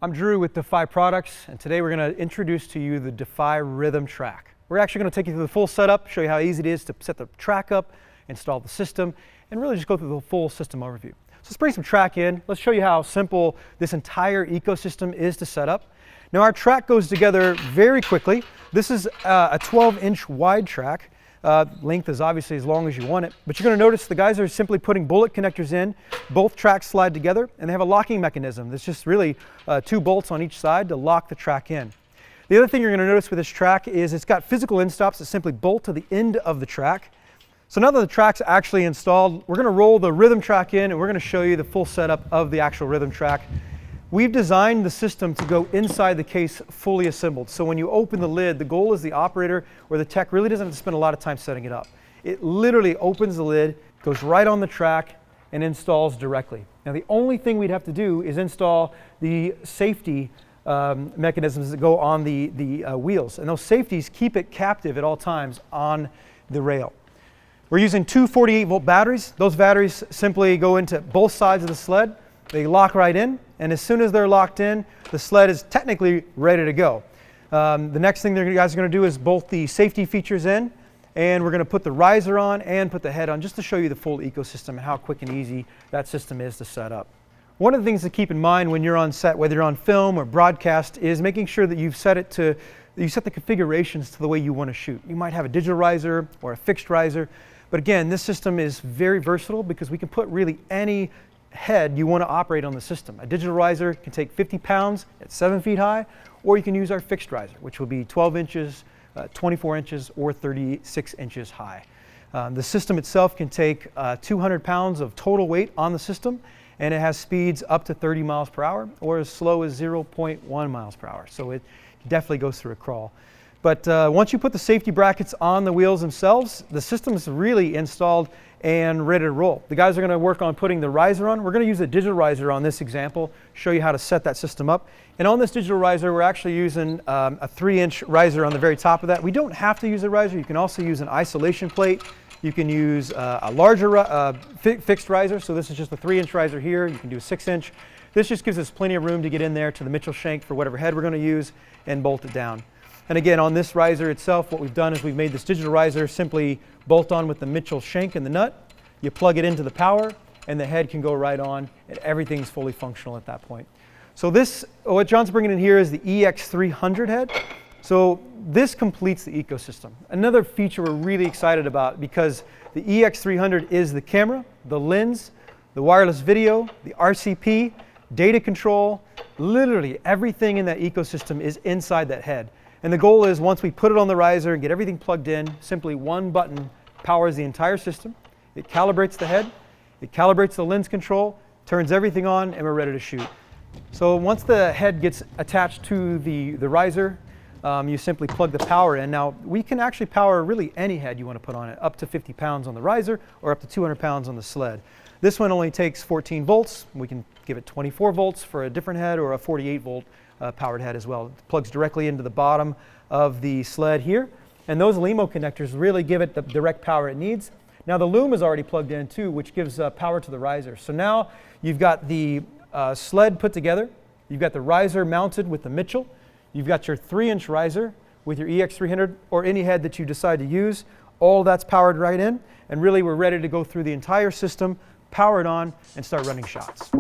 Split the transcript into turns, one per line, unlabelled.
I'm Drew with DEFY Products, and today we're going to introduce to you the DEFY Rhythm Track. We're actually going to take you through the full setup, show you how easy it is to set the track up, install the system, and really just go through the full system overview. So let's bring some track in. Let's show you how simple this entire ecosystem is to set up. Now our track goes together very quickly. This is a 12-inch wide track. Length is obviously as long as you want it, but you're going to notice the guys are simply putting bullet connectors in. Both tracks slide together, and they have a locking mechanism. There's just really two bolts on each side to lock the track in. The other thing you're going to notice with this track is it's got physical end stops that simply bolt to the end of the track. So now that the track's actually installed, we're going to roll the rhythm track in, and we're going to show you the full setup of the actual rhythm track. We've designed the system to go inside the case fully assembled. So when you open the lid, the goal is the operator or the tech really doesn't have to spend a lot of time setting it up. It literally opens the lid, goes right on the track, and installs directly. Now the only thing we'd have to do is install the safety mechanisms that go on the wheels. And those safeties keep it captive at all times on the rail. We're using two 48-volt batteries. Those batteries simply go into both sides of the sled. They lock right in, and as soon as they're locked in, the sled is technically ready to go. The next thing you guys are going to do is bolt the safety features in, and we're going to put the riser on and put the head on just to show you the full ecosystem and how quick and easy that system is to set up. One of the things to keep in mind when you're on set, whether you're on film or broadcast, is making sure that you set the configurations to the way you want to shoot. You might have a digital riser or a fixed riser, but again, this system is very versatile because we can put really any head you want to operate on the system. A digital riser can take 50 pounds at 7 feet high, or you can use our fixed riser, which will be 12 inches, 24 inches, or 36 inches high. The system itself can take 200 pounds of total weight on the system, and it has speeds up to 30 miles per hour or as slow as 0.1 miles per hour. So it definitely goes through a crawl. But once you put the safety brackets on the wheels themselves, the system is really installed and ready to roll. The guys are going to work on putting the riser on. We're going to use a digital riser on this example, show you how to set that system up. And on this digital riser, we're actually using a 3-inch riser on the very top of that. We don't have to use a riser. You can also use an isolation plate. You can use a larger fixed riser. So this is just a 3-inch riser here. You can do a 6-inch. This just gives us plenty of room to get in there to the Mitchell shank for whatever head we're going to use and bolt it down. And again, on this riser itself, what we've done is we've made this digital riser simply bolt on with the Mitchell shank and the nut. You plug it into the power, and the head can go right on, and everything's fully functional at that point. So this, what John's bringing in here is the EX300 head. So this completes the ecosystem. Another feature we're really excited about, because the EX300 is the camera, the lens, the wireless video, the RCP, data control, literally everything in that ecosystem is inside that head. And the goal is once we put it on the riser and get everything plugged in, simply one button powers the entire system. It calibrates the head, it calibrates the lens control, turns everything on, and we're ready to shoot. So once the head gets attached to the riser, you simply plug the power in. Now we can actually power really any head you want to put on it, up to 50 pounds on the riser or up to 200 pounds on the sled. This one only takes 14 volts. We can give it 24 volts for a different head or a 48 volt powered head as well. It plugs directly into the bottom of the sled here. And those LEMO connectors really give it the direct power it needs. Now the loom is already plugged in too, which gives power to the riser. So now you've got the sled put together. You've got the riser mounted with the Mitchell. You've got your 3-inch riser with your EX300 or any head that you decide to use. All that's powered right in. And really we're ready to go through the entire system, power it on, and start running shots.